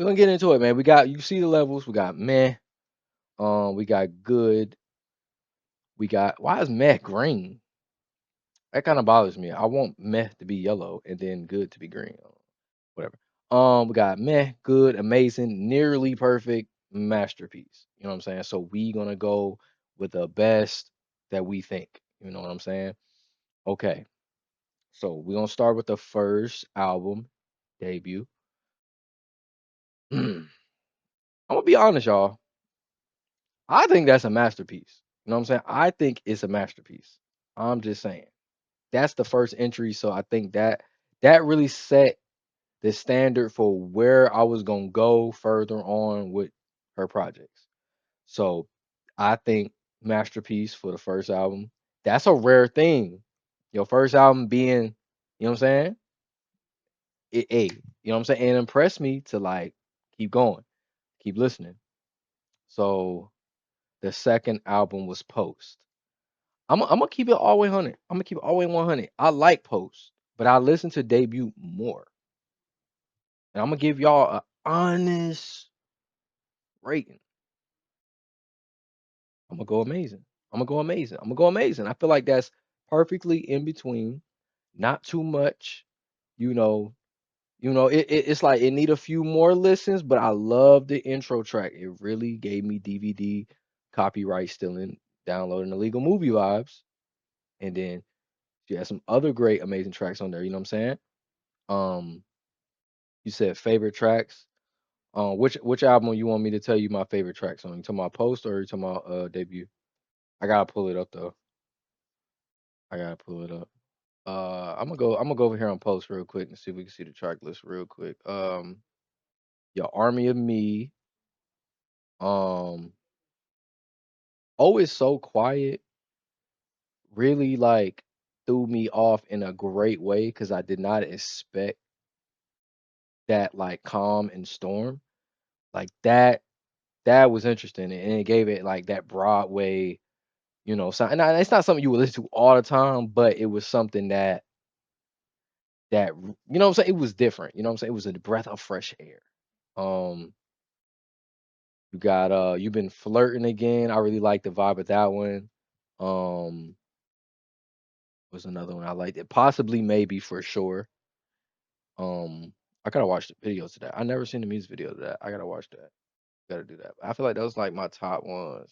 we're gonna get into it, man. We got, you see the levels. We got meh. We got good. We got, why is meh green? That kind of bothers me. I want meh to be yellow and then good to be green. Whatever. We got meh, good, amazing, nearly perfect, masterpiece. You know what I'm saying? So we gonna go with the best that we think. You know what I'm saying? Okay. So we're gonna start with the first album debut. I'm gonna be honest, y'all. I think that's a masterpiece. You know what I'm saying? I think it's a masterpiece. I'm just saying. That's the first entry, so I think that really set the standard for where I was gonna go further on with her projects. So I think masterpiece for the first album. That's a rare thing. Your first album being, you know what I'm saying? You know what I'm saying? It impressed me to like keep going, keep listening. So the second album was Post. I'm gonna keep it all the way 100. I'm gonna keep it all the way 100. I like Post, but I listen to Debut more, and I'm gonna give y'all an honest rating. I'm gonna go amazing. I'm gonna go amazing. I'm gonna go amazing. I feel like that's perfectly in between, not too much. You know, it's like it need a few more listens, but I love the intro track. It really gave me DVD copyright stealing, downloading illegal movie vibes, and then she has some other great, amazing tracks on there. You know what I'm saying? Um, you said favorite tracks. Which album you want me to tell you my favorite tracks on? You talking about Post or you talking about Debut? I gotta pull it up though. I gotta pull it up. I'm gonna go over here on Post real quick and see if we can see the track list real quick. Your Army of Me. Um, Oh, it's so quiet. Really like threw me off in a great way because I did not expect that like calm and storm like that. That was interesting, and it gave it like that Broadway, sound. And it's not something you would listen to all the time, but it was something you know what I'm saying. It was different. You know what I'm saying. It was a breath of fresh air. Um, you got you've been flirting again. I really like the vibe of that one. Um, was another one I liked. It possibly, maybe for sure. I gotta watch the videos to that. I never seen the music video to that. I gotta watch that. Gotta do that. I feel like those like my top ones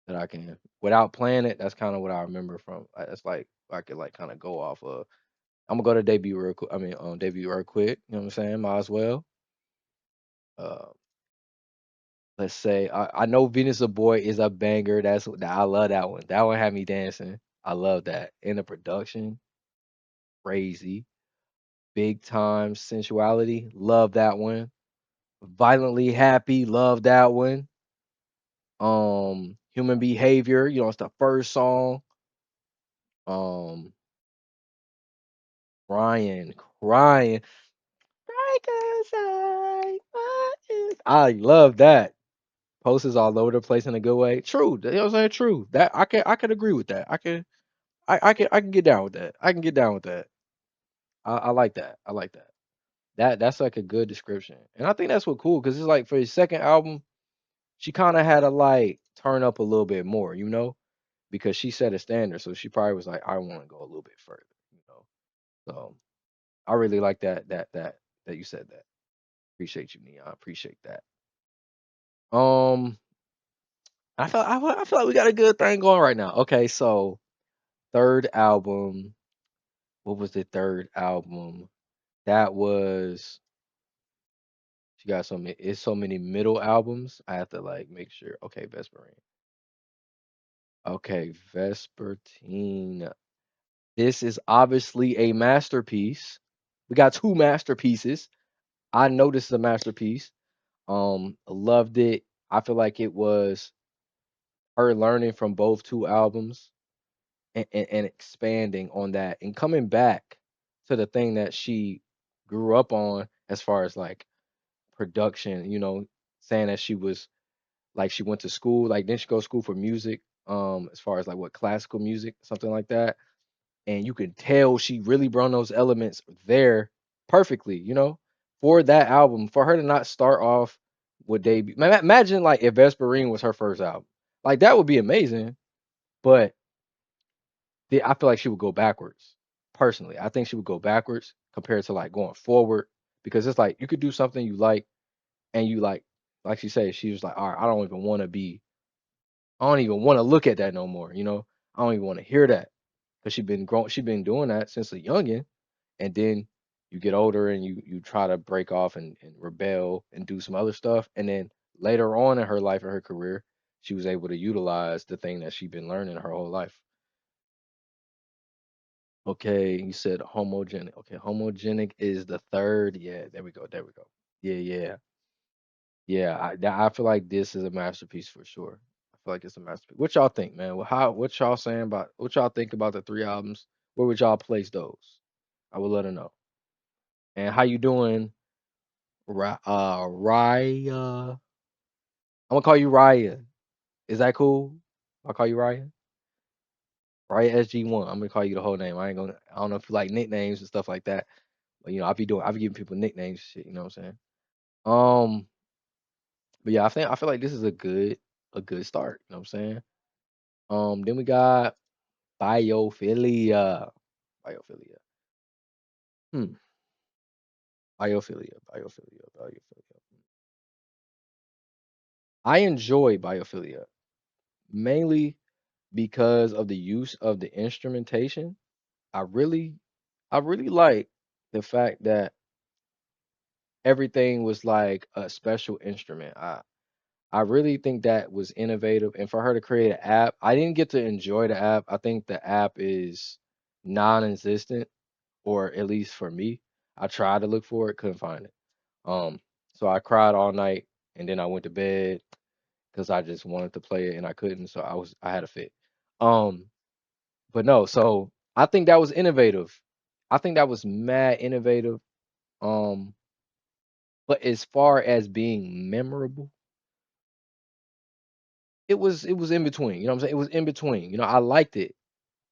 that I can, without playing it. That's kind of what I remember from. That's like I could like kind of go off of. I'm gonna go to debut real quick. I mean, debut real quick. You know what I'm saying? Might as well. Uh, let's say I know Venus a Boy is a banger. I love that one. That one had me dancing. I love that. In the production, crazy. Big time sensuality. Love that one. Violently happy. Love that one. Human behavior. It's the first song. Um, crying. I love that. Posters all over the place in a good way. True. You know what I'm saying? True. That I can agree with that. I can get down with that. I can get down with that. I like that. I like that. That's like a good description. And I think that's what cool because it's like for his second album, she kind of had to like turn up a little bit more, because she set a standard. So she probably was like, I want to go a little bit further, you know. So I really like that you said that. Appreciate you, Neon. I appreciate that. Um, I feel like we got a good thing going right now. Okay, so third album. What was the third album? That was she got it's so many middle albums. I have to like make sure. Okay, Vesperine. Okay, Vespertine. This is obviously a masterpiece. We got two masterpieces. I know this is a masterpiece. Loved it. I feel like it was her learning from both two albums and expanding on that and coming back to the thing that she grew up on as far as like production, saying that she was like she went to school, like didn't she go to school for music, as far as like what classical music, something like that. And you can tell she really brought those elements there perfectly, for that album, for her to not start off with debut. Imagine like if Vesperine was her first album, like that would be amazing. But I feel like she would go backwards. Personally, I think she would go backwards compared to like going forward because it's like you could do something you like and you like she said, she was like, all right, I don't even want to be, I don't even want to look at that no more. I don't even want to hear that because she been doing that since a youngin, and then you get older and you try to break off and rebel and do some other stuff, and then later on in her life and her career, she was able to utilize the thing that she'd been learning her whole life. Okay, you said homogenic. Okay, homogenic is the third. Yeah, there we go. There we go. Yeah, yeah, yeah. I feel like this is a masterpiece for sure. I feel like it's a masterpiece. What y'all think, man? What y'all saying about what y'all think about the three albums? Where would y'all place those? I would let her know. And how you doing, Raya? I'm gonna call you Raya. Is that cool? I'll call you Raya. Raya SG1. I'm gonna call you the whole name. I ain't gonna. I don't know if you like nicknames and stuff like that. But I'll be giving people nicknames, shit. You know what I'm saying? Um, but yeah, I feel like this is a good start. You know what I'm saying? Then we got Biophilia. Biophilia. Hmm. Biophilia. I enjoy Biophilia mainly because of the use of the instrumentation. I really, I really like the fact that everything was like a special instrument. I really think that was innovative. And for her to create an app, I didn't get to enjoy the app. I think the app is non-existent, or at least for me. I tried to look for it, couldn't find it. Um, so I cried all night and then I went to bed because I just wanted to play it and I couldn't. So I had a fit. Um, but no, so I think that was innovative. I think that was mad innovative. Um, but as far as being memorable, it was in between. You know what I'm saying? It was in between. I liked it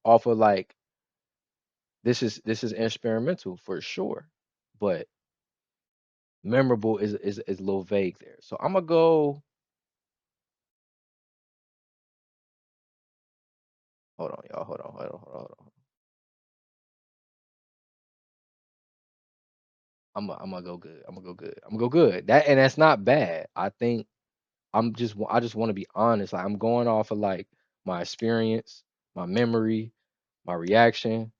off of like this is experimental for sure, but memorable is a little vague there. So I'm gonna go. Hold on, y'all. Hold on. I'm gonna go good. I'm gonna go good. I'm gonna go good. That's not bad. I think I just want to be honest. Like I'm going off of like my experience, my memory, my reaction,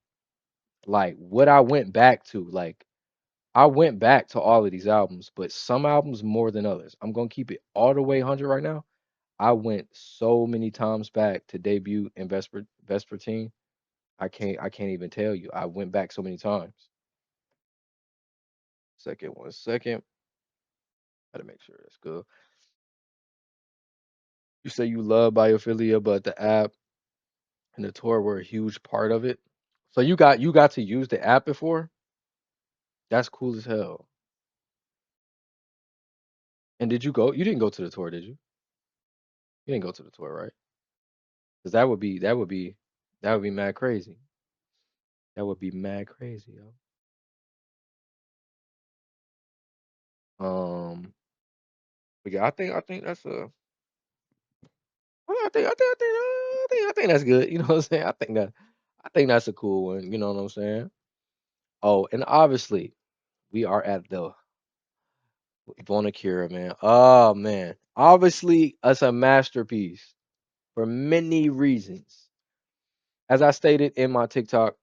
like what I went back to. Like I went back to all of these albums, but some albums more than others. I'm gonna keep it all the way 100 right now. I went so many times back to debut in Vespertine. I can't even tell you. I went back so many times. Second, 1 second. Gotta make sure that's good. You say you love biophilia, but the app and the tour were a huge part of it. So you got to use the app before? That's cool as hell. And did you go? You didn't go to the tour, did you? You didn't go to the tour, right? Because that would be mad crazy. That would be mad crazy, yo. But yeah, I think that's a I think that's good. You know what I'm saying? I think that's a cool one. You know what I'm saying? Oh, and obviously we are at the Vulnicura, man. Oh man. Obviously, it's a masterpiece for many reasons. As I stated in my TikTok,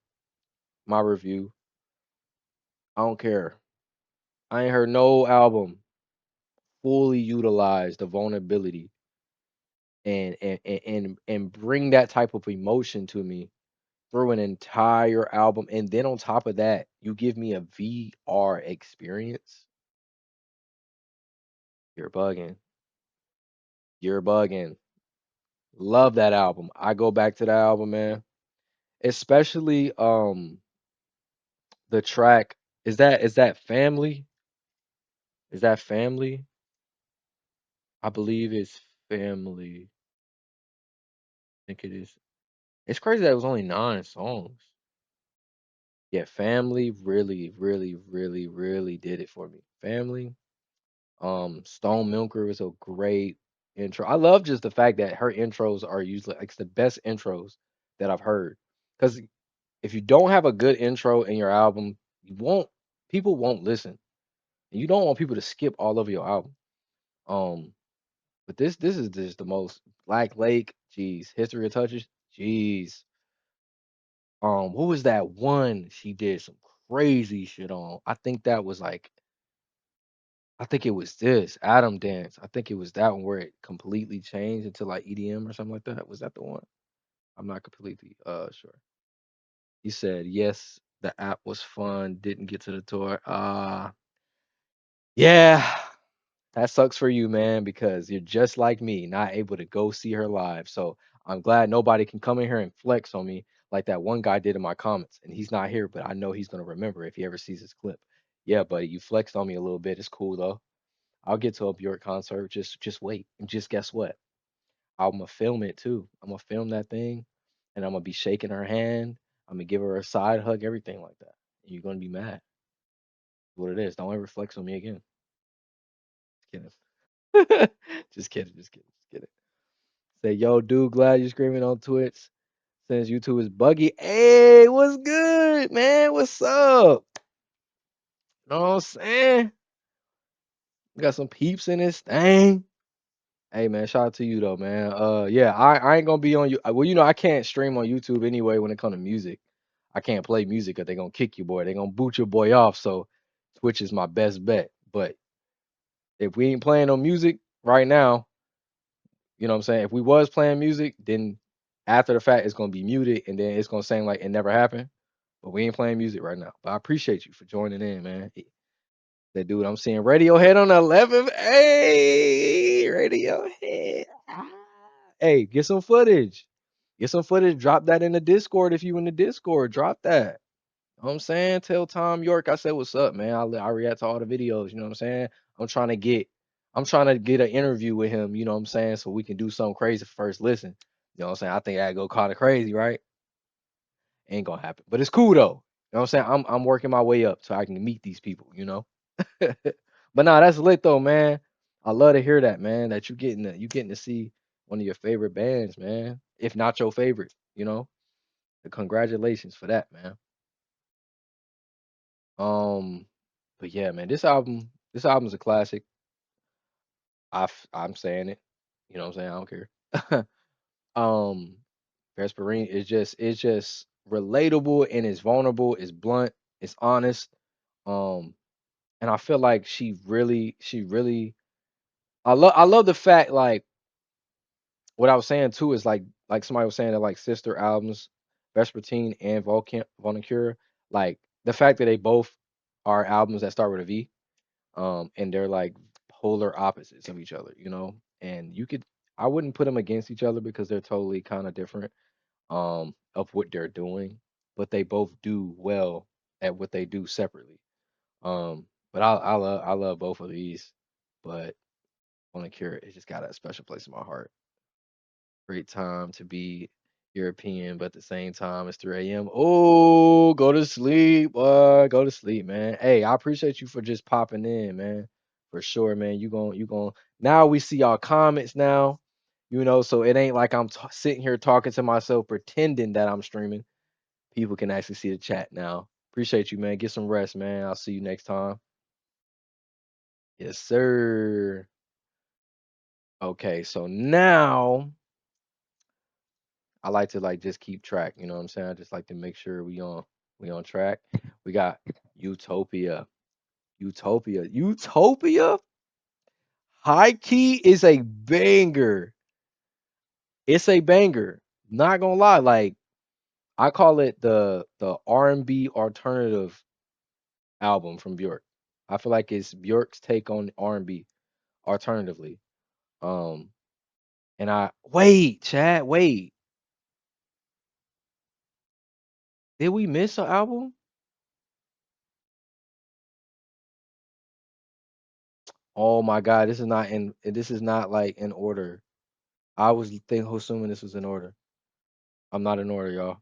my review, I don't care. I ain't heard no album fully utilize the vulnerability and bring that type of emotion to me through an entire album. And then on top of that, you give me a VR experience. You're bugging. You're bugging. Love that album. I go back to that album, man. Especially the track. Is that family? Is that family? I believe it's family. I think it is. It's crazy that it was only 9 songs. Yeah, family really, really, really, really did it for me. family. Stone Milker is a great intro. I love just the fact that her intros are usually like the best intros that I've heard. Because if you don't have a good intro in your album, you won't people won't listen. And you don't want people to skip all over your album. Um, but this is just the most Black Lake, jeez, History of Touches, jeez. What was that one she did some crazy shit on? I think that was like I think it was this Adam Dance. I think it was that one where it completely changed into like EDM or something like that. Was that the one? I'm not completely sure. He said yes, the app was fun, didn't get to the tour. Yeah, that sucks for you, man, because you're just like me, not able to go see her live. So I'm glad nobody can come in here and flex on me like that one guy did in my comments. And he's not here, but I know he's gonna remember if he ever sees this clip. Yeah, buddy, you flexed on me a little bit. It's cool though. I'll get to a Björk concert. Just wait. And just guess what? I'm gonna film it too. I'm gonna film that thing and I'm gonna be shaking her hand. I'm gonna give her a side hug, everything like that. And you're gonna be mad. What it is. Don't ever flex on me again. Just kidding. Just kidding. Just kidding. Just kidding. Say, yo, dude, glad you're screaming on Twitch. Since YouTube is buggy. Hey, what's good, man? What's up? Know what I'm saying? Got some peeps in this thing. Hey man, shout out to you though, man. Yeah, I ain't gonna be on you. Well, I can't stream on YouTube anyway when it comes to music. I can't play music or they gonna kick you, boy. They gonna boot your boy off. So Twitch is my best bet. But if we ain't playing no music right now, you know what I'm saying? If we was playing music, then after the fact it's gonna be muted and then it's gonna sound like it never happened. But we ain't playing music right now. But I appreciate you for joining in, man. That dude, I'm seeing Radiohead on the 11th. Hey, Radiohead. Ah. Hey, get some footage. Get some footage. Drop that in the Discord if you in the Discord. Drop that. You know what I'm saying? Tell Tom York I said what's up, man. I react to all the videos. You know what I'm saying? I'm trying to get I'm trying to get an interview with him. You know what I'm saying? So we can do something crazy for first listen. You know what I'm saying? I think I'd go kind of crazy, right? Ain't gonna happen, but it's cool though. You know what I'm saying? I'm working my way up so I can meet these people. But nah, that's lit though, man. I love to hear that, man. That you getting to see one of your favorite bands, man. If not your favorite, you know. Congratulations for that, man. Um, but yeah, man, this album's a classic. I'm saying it. You know what I'm saying? I don't care. um, Vespertine is just relatable and it's vulnerable, it's blunt, it's honest. Um, and I feel like she really I love the fact like what I was saying too is like somebody was saying that like sister albums, Vespertine and Vulnicura, like the fact that they both are albums that start with a V, and they're like polar opposites of each other, and I wouldn't put them against each other because they're totally kind of different, of what they're doing, but they both do well at what they do separately. But I love both of these, but Vulnicura, it just got a special place in my heart. Great time to be European, but at the same time, it's 3 a.m. Oh, go to sleep, boy. Go to sleep, man. Hey, I appreciate you for just popping in, man. For sure, man. You going now we see our comments now, so it ain't like I'm sitting here talking to myself pretending that I'm streaming. People can actually see the chat now. Appreciate you, man. Get some rest, man. I'll see you next time. Yes, sir. Okay, so now I like to like just keep track, you know what I'm saying? I just like to make sure we on track. We got Utopia. Utopia High Key is a banger. It's a banger. Not gonna lie, like I call it the R&B alternative album from Björk. I feel like it's Björk's take on R&B alternatively. Um and I wait, Chad, wait. Did we miss an album? Oh my God, this is not like in order. I was assuming this was in order. I'm not in order, y'all.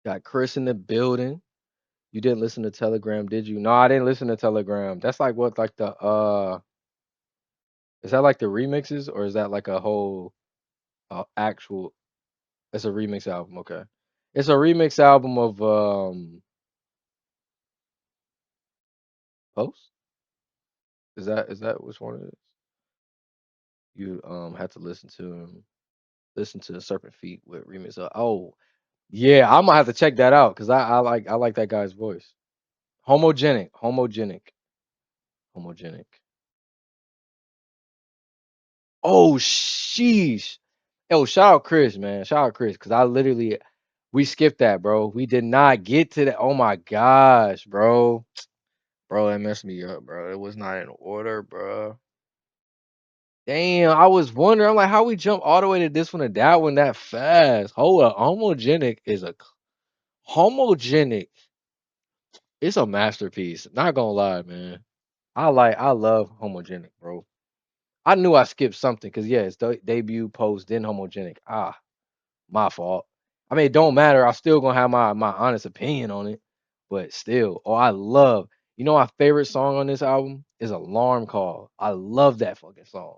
Got Chris in the building. You didn't listen to Telegram, did you? No, I didn't listen to Telegram. That's like what, like the is that like the remixes or is that like a whole actual? It's a remix album. Okay, it's a remix album of Post. Is that which one it is? You had to listen to Serpent Feet with remix. Oh yeah, I might have to check that out because I like that guy's voice. Homogenic. Oh sheesh. Yo, shout out Chris, man. Shout out Chris, because I literally we skipped that, bro. We did not get to that. Oh my gosh, bro. Bro, that messed me up, bro. It was not in order, bro. Damn, I was wondering. I'm like, how we jump all the way to this one to that one that fast? Hold up. Homogenic. It's a masterpiece. Not gonna lie, man. I love homogenic, bro. I knew I skipped something because yeah, it's debut, post, then homogenic. My fault. I mean, it don't matter. I still gonna have my honest opinion on it, but still. Oh, I love. You know, my favorite song on this album is Alarm Call. I love that fucking song.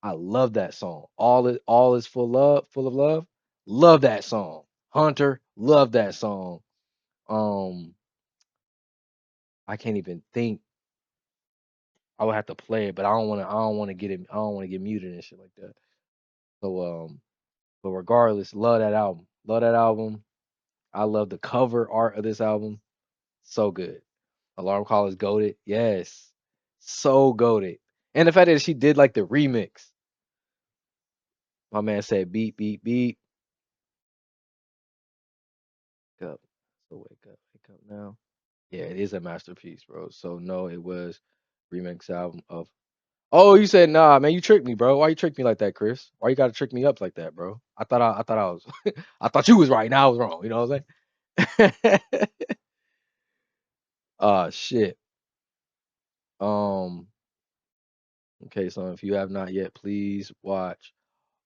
I love that song. All is full of love. Love that song. Hunter, love that song. Um, I can't even think. I would have to play it, but I don't wanna get it. I don't wanna get muted and shit like that. So but regardless, love that album. Love that album. I love the cover art of this album. So good. Alarm Call is goaded. Yes. So goaded. And the fact that she did like the remix. My man said beat, beat, beat. Wake up. So wake up now. Yeah, it is a masterpiece, bro. So no, it was remix album of. Oh, you said nah, man. You tricked me, bro. Why you trick me like that, Chris? Why you gotta trick me up like that, bro? I thought I was, I thought you was right. Now I was wrong. You know what I'm saying? Shit. Um. Okay, so if you have not yet, please watch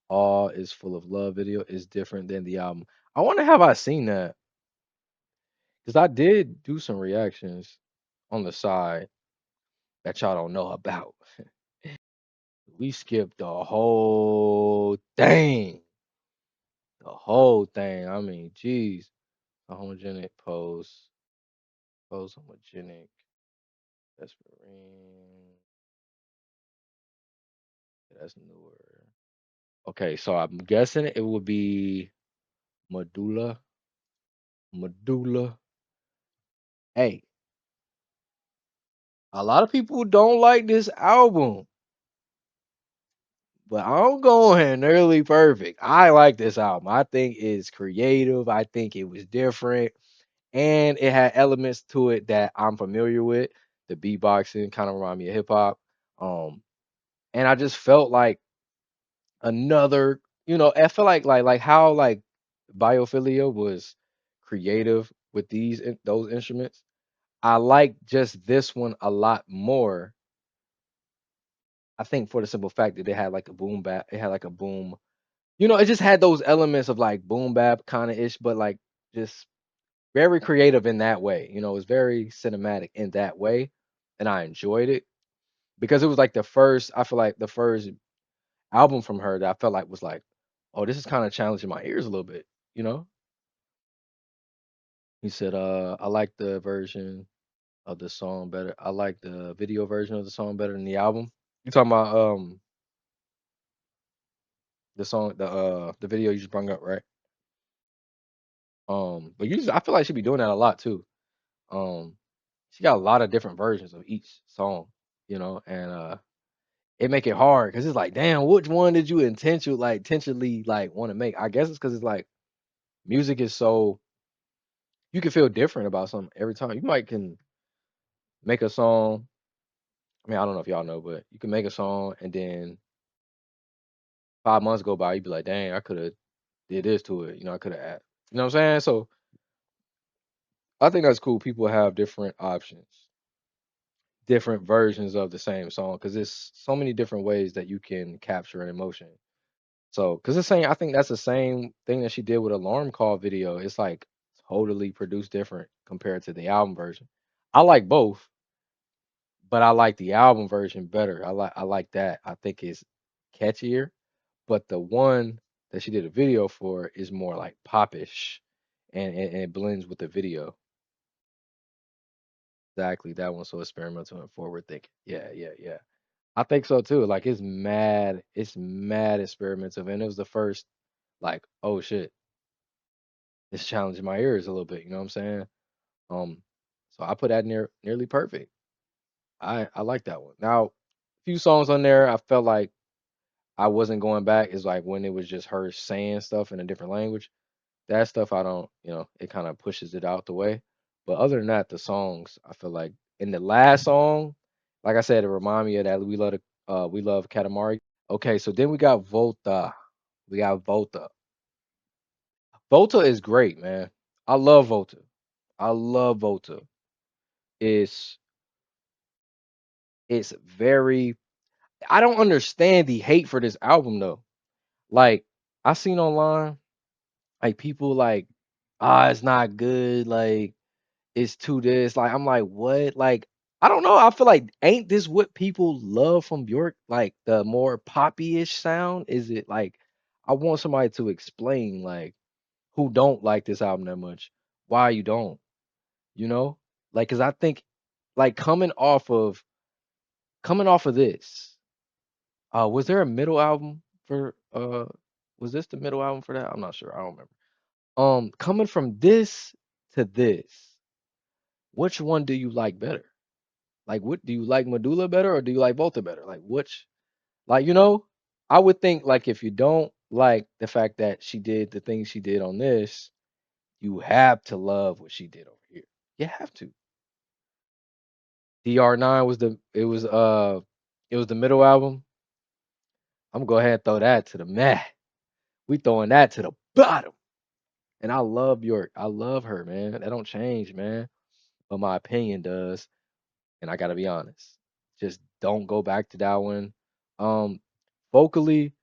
All Is Full of Love video. Is different than the album. I wonder have I seen that? Because I did do some reactions on the side that y'all don't know about. We skipped the whole thing. The whole thing. I mean, geez. A homogenic post homogenic, Vespertine. That's newer. Okay, so I'm guessing it would be Medulla. Medulla. Hey, a lot of people don't like this album, but I'm going nearly perfect. I like this album. I think it's creative. I think it was different, and it had elements to it that I'm familiar with. The beatboxing kind of remind me of hip hop. Um, and I just felt like another, I feel like how like Biophilia was creative with those instruments. I like just this one a lot more. I think for the simple fact that they had like a boom bap, it had like a boom. It just had those elements of like boom bap kind of ish, but like just very creative in that way. It's very cinematic in that way, and I enjoyed it because it was like the first. I feel like the first album from her that I felt like was like, oh, this is kind of challenging my ears a little bit. You know, he said, I like the version of the song better. I like the video version of the song better than the album. You talking about the song, the video you just brought up, right? But usually I feel like she be doing that a lot too. Um, she got a lot of different versions of each song, and it make it hard because it's like, damn, which one did you intentionally like want to make? I guess it's because it's like music is so you can feel different about something every time. You might can make a song. I mean, I don't know if y'all know, but you can make a song and then 5 months go by, you'd be like, dang, I could have did this to it. I could have, you know what I'm saying? So I think that's cool. People have different options, different versions of the same song because there's so many different ways that you can capture an emotion. So, because I think that's the same thing that she did with Alarm Call video. It's like totally produced different compared to the album version. I like both, but I like the album version better. I like that. I think it's catchier. But the one that she did a video for is more like popish, and it blends with the video. Exactly, that one's so experimental and forward thinking. Yeah, yeah, yeah. I think so too. Like it's mad experimental, and it was the first like, oh shit, it's challenging my ears a little bit. You know what I'm saying? Um, so I put that nearly perfect. I like that one. Now, a few songs on there I felt like I wasn't going back is like when it was just her saying stuff in a different language. That stuff I don't, it kind of pushes it out the way. But other than that, the songs I feel like in the last song, like I said, it remind me of that we love Katamari. Okay, so then we got Volta. We got Volta. Volta is great, man. I love Volta. I love Volta. It's it's very I don't understand the hate for this album though. Like I seen online, like people like, it's not good, like it's too this. Like I'm like, what? Like, I don't know. I feel like ain't this what people love from Björk? Like the more poppy-ish sound? Is it like I want somebody to explain like who don't like this album that much, why you don't, you know? Like, cause I think like coming off of this, was there a middle album for was this the middle album for that? I'm not sure. I don't remember. Coming from this to this, which one do you like better? Like, what do you like Medulla better or do you like Volta better? Like, which, like, I would think like if you don't like the fact that she did the things she did on this, you have to love what she did over here. You have to. DR9 was the middle album. I'm gonna go ahead and throw that to the meh. We throwing that to the bottom. And I love Bjork. I love her, man. That don't change, man. But my opinion does. And I gotta be honest. Just don't go back to that one. Um, vocally,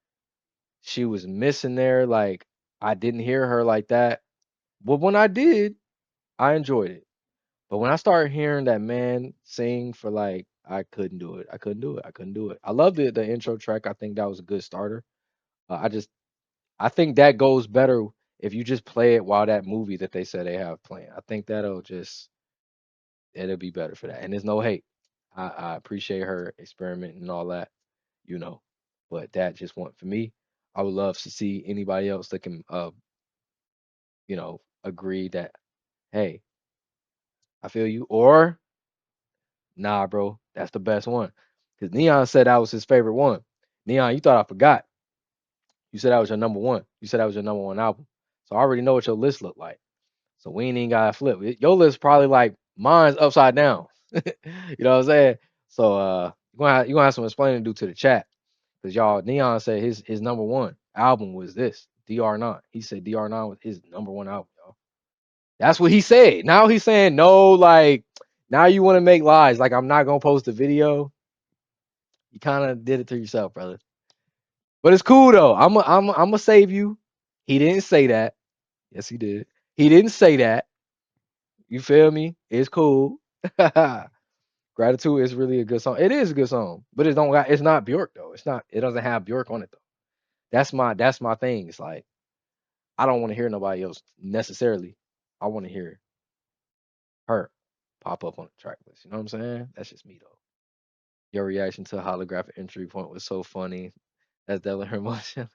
she was missing there. Like I didn't hear her like that. But when I did, I enjoyed it. But when I started hearing that man sing for like, I couldn't do it. I couldn't do it. I couldn't do it. I loved it, the intro track. I think that was a good starter. I think that goes better if you just play it while that movie that they said they have playing. I think it'll be better for that. And there's no hate. I appreciate her experimenting and all that, you know. But that just went for me. I would love to see anybody else that can agree that, hey, I feel you. Or nah, bro, that's the best one. Because Neon said that was his favorite one. Neon, you thought I forgot. You said that was your number one. You said that was your number one album. So I already know what your list looked like. So we ain't even gotta flip. Your list probably like mine's upside down. You know what I'm saying? So you gonna have some explaining to do to the chat. Because y'all, Neon said his number one album was this, DR9. He said DR9 was his number one album, y'all. That's what he said. Now he's saying no, like now you want to make lies. Like I'm not gonna post a video. You kind of did it to yourself, brother. But it's cool though. I'm gonna save you. He didn't say that. Yes, he did. He didn't say that. You feel me? It's cool. Gratitude is really a good song. It is a good song, but it's not Bjork though. It doesn't have Bjork on it though. That's my thing. It's like I don't want to hear nobody else necessarily. I want to hear her pop up on the track list. You know what I'm saying? That's just me though. Your reaction to holographic entry point was so funny. That's definitely her emotion.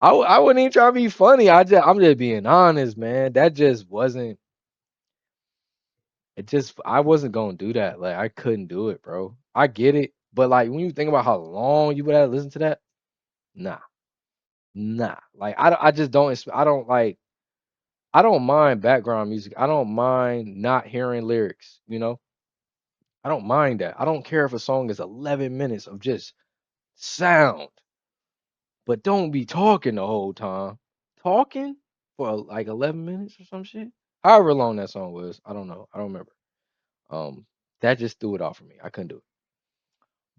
I wouldn't even try to be funny. I'm just being honest, man. That just wasn't. I wasn't gonna do that. Like I couldn't do it, bro. I get it, but like when you think about how long you would have to listen to that, nah, nah. Like I just don't. I don't like. I don't mind background music. I don't mind not hearing lyrics. I don't mind that. I don't care if a song is 11 minutes of just sound, but don't be talking the whole time. Talking for like 11 minutes or some shit. However long that song was, I don't know. I don't remember. Um, that just threw it off for me. I couldn't do it.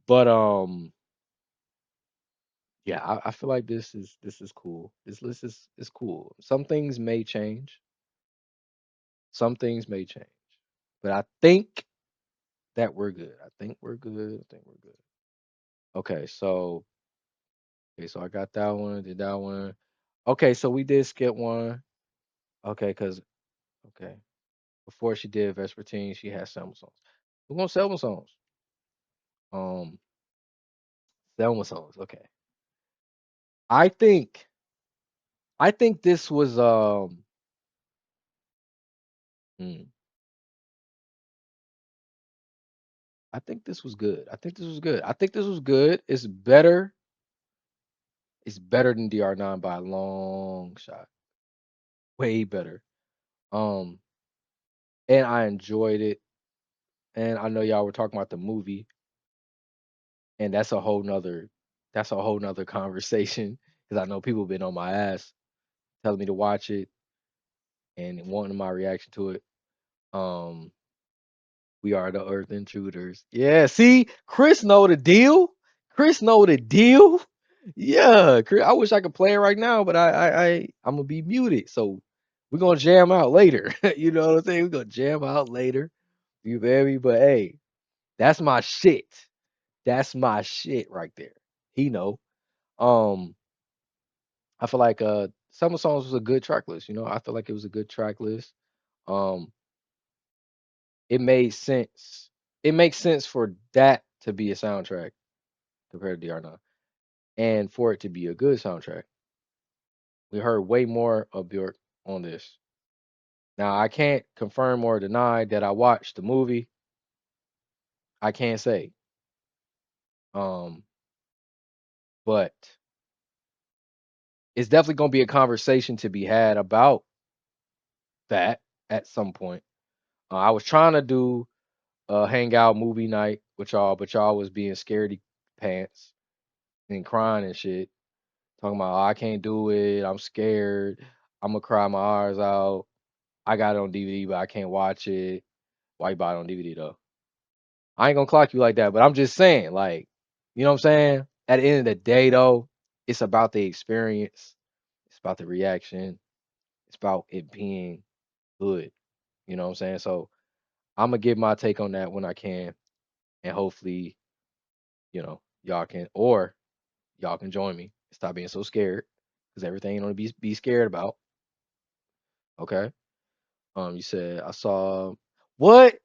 But yeah, I feel like this is cool. This list is cool. Some things may change. Some things may change, but I think that we're good. I think we're good. I think we're good. Okay, so I got that one. Did that one? Okay, so we did skip one. Okay, cause okay, before she did Vespertine, she had Selma songs. We're gonna Selma songs. Um, Selma songs. Okay, I think I think this was hmm, I think this was good. I think this was good. I think this was good. It's better. It's better than DR9 by a long shot. Way better. Um, and I enjoyed it. And I know y'all were talking about the movie, and that's a whole nother conversation because I know people been on my ass telling me to watch it and wanting my reaction to it. Um, we are the Earth Intruders. Yeah, see, Chris know the deal. Chris know the deal. Yeah, Chris, I wish I could play it right now, but I'm gonna be muted. So we're gonna jam out later. You know what I'm saying? We're gonna jam out later. You baby, but hey, that's my shit. That's my shit right there. He know. Um, I feel like Summer Songs was a good track list. I feel like it was a good track list. Um, it made sense. It makes sense for that to be a soundtrack compared to DR9, and for it to be a good soundtrack. We heard way more of Björk on this. Now I can't confirm or deny that I watched the movie. I can't say. Um, but it's definitely gonna be a conversation to be had about that at some point. I was trying to do a hangout movie night with y'all, but y'all was being scaredy pants and crying and shit, talking about, "Oh, I can't do it. I'm scared. I'm gonna cry my eyes out. I got it on DVD, but I can't watch it." Why you buy it on DVD though? I ain't gonna clock you like that, but I'm just saying, like, you know what I'm saying? At the end of the day, though, it's about the experience. It's about the reaction. It's about it being good. You know what I'm saying? So I'm gonna give my take on that when I can, and hopefully, y'all can join me. Stop being so scared, because everything you don't be scared about. Okay. You said I saw what?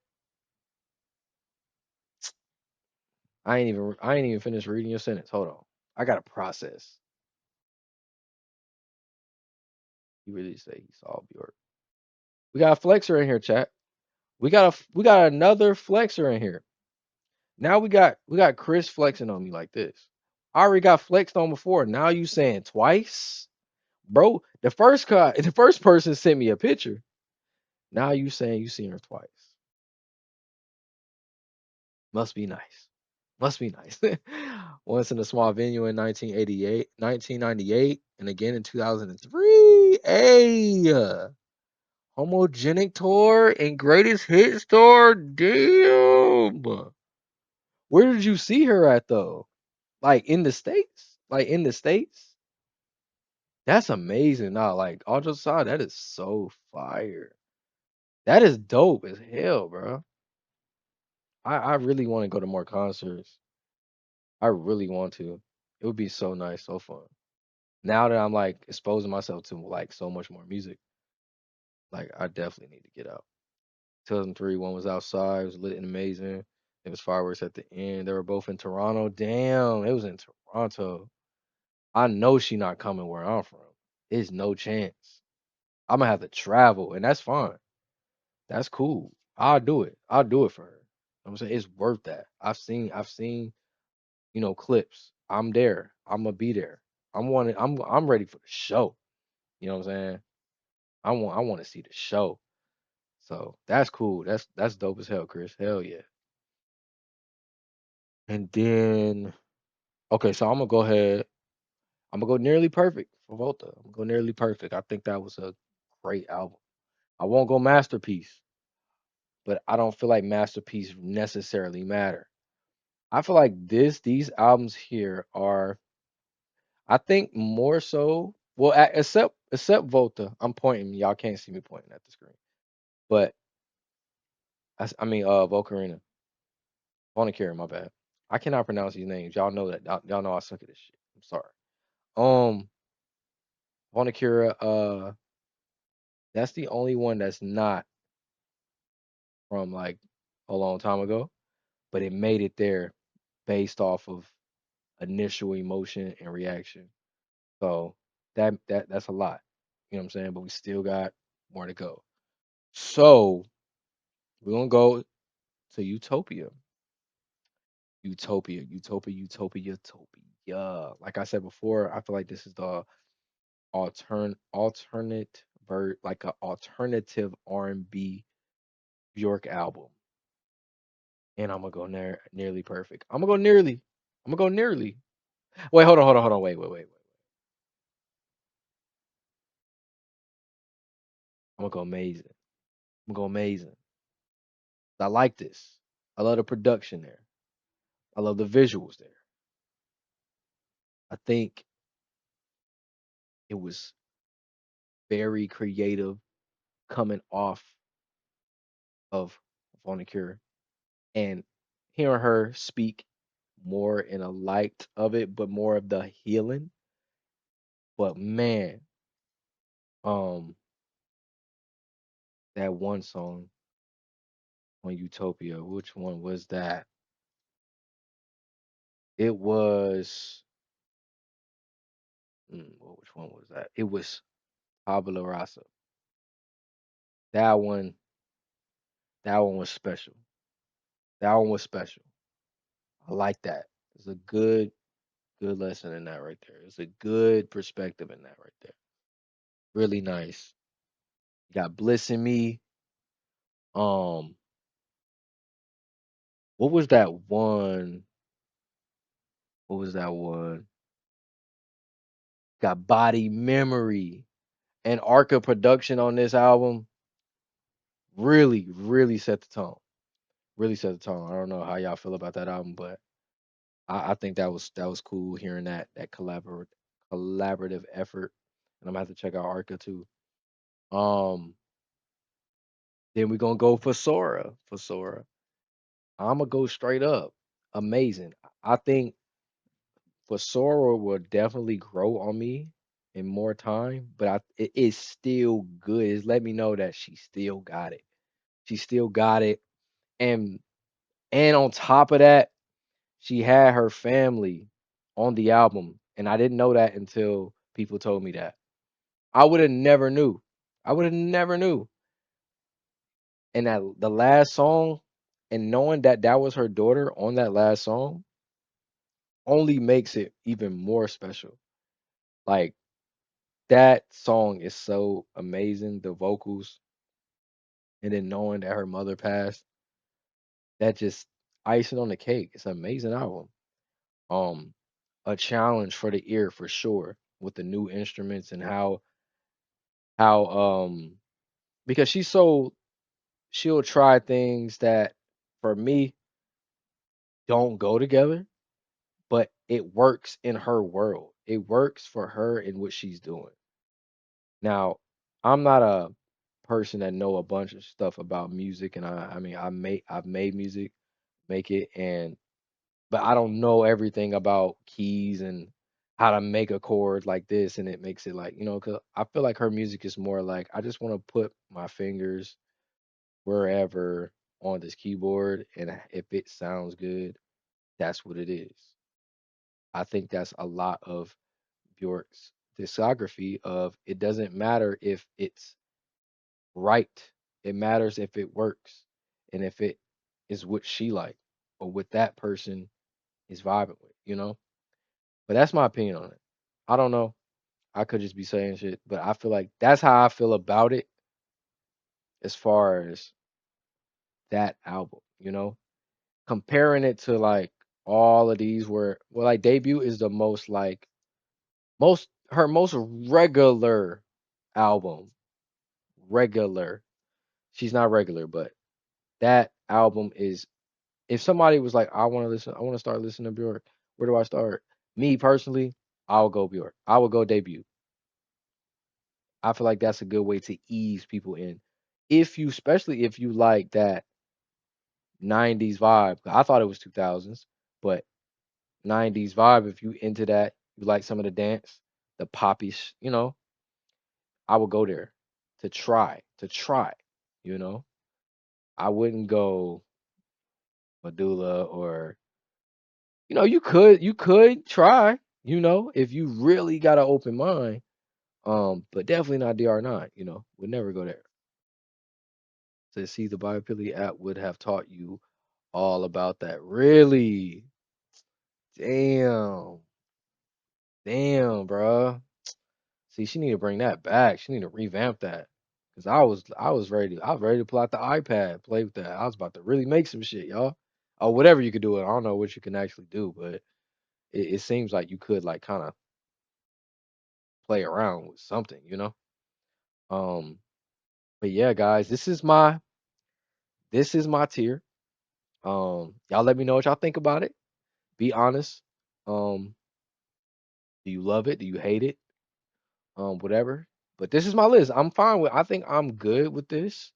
I ain't even finished reading your sentence. Hold on. I gotta process. You really say he saw Bjork. We got a flexor in here, chat. We got another flexor in here. Now we got Chris flexing on me like this. I already got flexed on before. Now you saying twice? Bro, the first person sent me a picture. Now you saying you seen her twice. Must be nice. Must be nice. Once in a small venue in 1988, 1998, and again in 2003. Hey, homogenic tour and greatest hits tour. Damn. Where did you see her at though? Like in the States? Like in the States? That's amazing. Nah, like all jokes aside, that is so fire. That is dope as hell, bro. I really want to go to more concerts. I really want to. It would be so nice, so fun. Now that I'm like exposing myself to like so much more music, like I definitely need to get out. 2003, one was outside, it was lit and amazing. It was fireworks at the end. They were both in Toronto. Damn, it was in Toronto. I know she not coming where I'm from. There's no chance. I'm gonna have to travel, and that's fine. That's cool. I'll do it. I'll do it for her. You know what I'm saying, it's worth that. I've seen clips. I'm there. I'm gonna be there. I'm ready for the show. You know what I'm saying? I want to see the show. So that's cool. That's dope as hell, Chris. Hell yeah. And then okay, so I'm gonna go ahead. I'm gonna go nearly perfect for Volta. I'm gonna go nearly perfect. I think that was a great album. I won't go masterpiece, but I don't feel like masterpiece necessarily matter. I feel like these albums here are, I think more so. Well, except Volta. I'm pointing. Y'all can't see me pointing at the screen. But I mean, Volcarina, Vulnicura, my bad. I cannot pronounce these names. Y'all know that. Y'all know I suck at this shit. I'm sorry. Um, Vulnicura, that's the only one that's not from like a long time ago, but it made it there based off of initial emotion and reaction. So that's a lot. You know what I'm saying? But we still got more to go. So we're gonna go to Utopia. Utopia. Like I said before, I feel like this is the alternate like a alternative R&B Björk album. And I'm gonna go nearly perfect. I'm gonna go nearly. I'm gonna go nearly. Wait, hold on. Wait. I'm gonna go amazing. I'm gonna go amazing. I like this. I love the production there. I love the visuals there. I think it was very creative coming off of Vulnicura and hearing her speak more in a light of it, but more of the healing. But man, um, that one song on Utopia, which one was that? It was, which one was that? It was Pablo Rasa. That one, that one was special. That one was special. I like that. It's a good lesson in that right there. It's a good perspective in that right there. Really nice. You got Bliss in Me. Um, what was that one? What was that one? Got Body Memory and Arca production on this album. Really set the tone. Really set the tone. I don't know how y'all feel about that album, but I think that was cool hearing that collaborative effort. And I'm gonna have to check out Arca too. Um, then we're gonna go for Sora. For Sora. I'm gonna go straight up. Amazing. I think for Sora will definitely grow on me in more time, but it is still good. It's let me know that she still got it. She still got it. And on top of that, she had her family on the album. And I didn't know that until people told me that. I would have never knew. I would have never knew. And that the last song and knowing that that was her daughter on that last song only makes it even more special. Like that song is so amazing, the vocals, and then knowing that her mother passed, that just icing on the cake. It's an amazing album. Um, a challenge for the ear for sure with the new instruments and how because she'll try things that for me don't go together, but it works in her world. It works for her in what she's doing. Now, I'm not a person that know a bunch of stuff about music, and I mean I've made music, make it, and but I don't know everything about keys and how to make a chord like this, and it makes it like because I feel like her music is more like I just want to put my fingers wherever on this keyboard, and if it sounds good, that's what it is. I think that's a lot of Bjork's discography of it doesn't matter if it's right. It matters if it works and if it is what she like or what that person is vibing with. But that's my opinion on it. I don't know. I could just be saying shit, but I feel like that's how I feel about it as far as that album. Comparing it to like all of these where well like debut is the most like most her most regular album. Regular. She's not regular, but that album is if somebody was like, I want to start listening to Bjork, where do I start? Me personally, I'll go Bjork. I will go debut. I feel like that's a good way to ease people in. if you, especially if you like that 90s vibe, I thought it was 2000s, but 90s vibe, if you into that, you like some of the dance, the poppy, I would go there to try, you know. I wouldn't go Medulla or you could try, if you really got an open mind. But definitely not DR9, would never go there. To see the Biophilia app would have taught you all about that. Really? Damn. Damn, bruh. See, she need to bring that back. She need to revamp that. Cause I was ready to pull out the iPad, play with that. I was about to really make some shit, y'all. Or whatever you could do it. I don't know what you can actually do, but it seems like you could like kind of play around with something. Um, but yeah, guys, this is my tier. Y'all let me know what y'all think about it. Be honest. Um, do you love it? Do you hate it? Whatever. But this is my list. I think I'm good with this.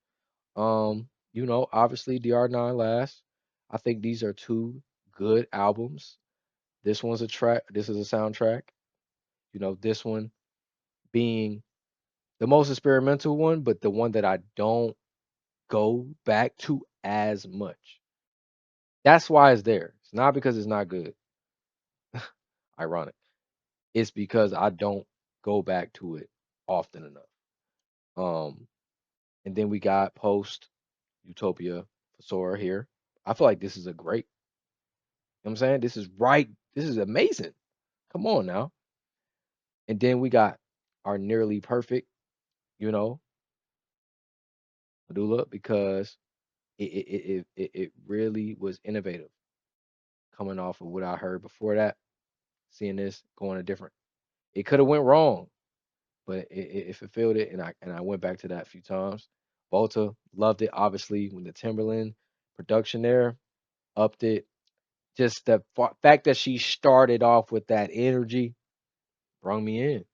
Obviously DR9 last. I think these are two good albums. This one's a track, this is a soundtrack. This one being the most experimental one, but the one that I don't go back to as much. That's why it's there. It's not because it's not good. Ironic. It's because I don't go back to it often enough. Um, and then we got post Utopia Fossora here. I feel like this is a great, you know what I'm saying? This is right. This is amazing. Come on now. And then we got our nearly perfect, you know, Medulla because it really was innovative coming off of what I heard before that, seeing this going a different. It could have went wrong, but it fulfilled it, and I went back to that a few times. Volta loved it, obviously, when the Timberland production there upped it. Just the fact that she started off with that energy brought me in.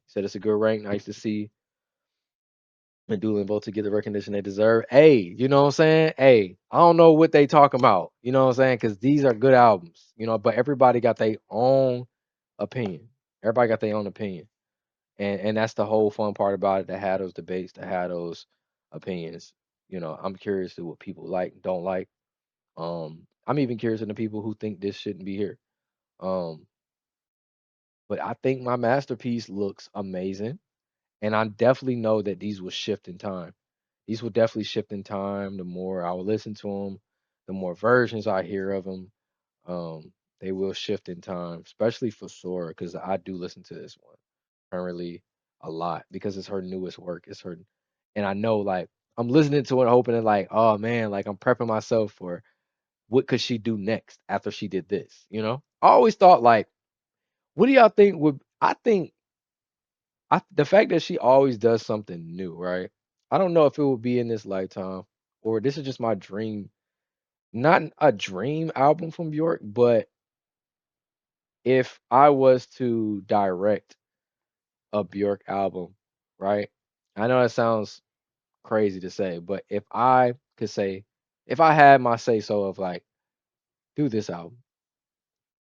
Said it's a good rank. Nice to see Medulla and Volta get the recognition they deserve. Hey, you know what I'm saying? Hey, I don't know what they talking about. You know what I'm saying? Because these are good albums. But everybody got their own opinion. Everybody got their own opinion. And that's the whole fun part about it, to have those debates, to have those opinions. I'm curious to what people like and don't like. I'm even curious to the people who think this shouldn't be here. Um, but I think my masterpiece looks amazing, and I definitely know that these will shift in time. These will definitely shift in time. The more I will listen to them, the more versions I hear of them, they will shift in time, especially for Sora, because I do listen to this one currently a lot because it's her newest work. It's her, and I know like I'm listening to it, hoping that like, oh man, like I'm prepping myself for what could she do next after she did this. I always thought like, what do y'all think would? I think the fact that she always does something new, right? I don't know if it would be in this lifetime or this is just my dream. Not a dream album from Bjork, but if I was to direct a Bjork album, right? I know it sounds crazy to say, but if I could say, if I had my say so of like, do this album,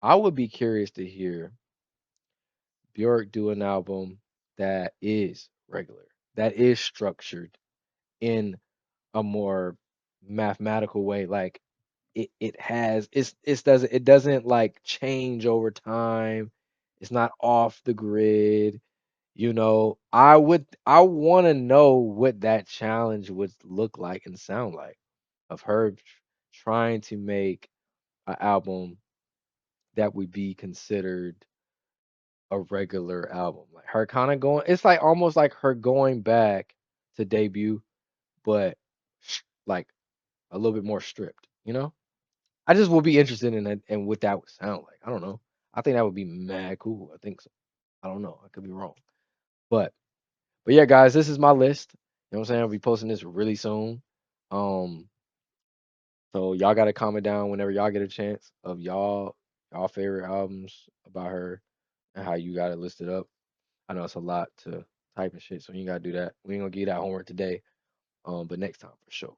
I would be curious to hear Bjork do an album that is regular, that is structured in a more mathematical way. Like it has it doesn't like change over time. It's not off the grid. I want to know what that challenge would look like and sound like of her trying to make an album that would be considered a regular album. Like her kind of going, it's like almost like her going back to debut, but like a little bit more stripped. I just will be interested in it and what that would sound like. I don't know. I think that would be mad cool. I think so. I don't know. I could be wrong. But yeah, guys, this is my list. You know what I'm saying? I'll be posting this really soon. Um, so y'all gotta comment down whenever y'all get a chance of y'all favorite albums about her and how you got it listed up. I know it's a lot to type and shit, so you gotta do that. We ain't gonna give you that homework today. But next time for sure.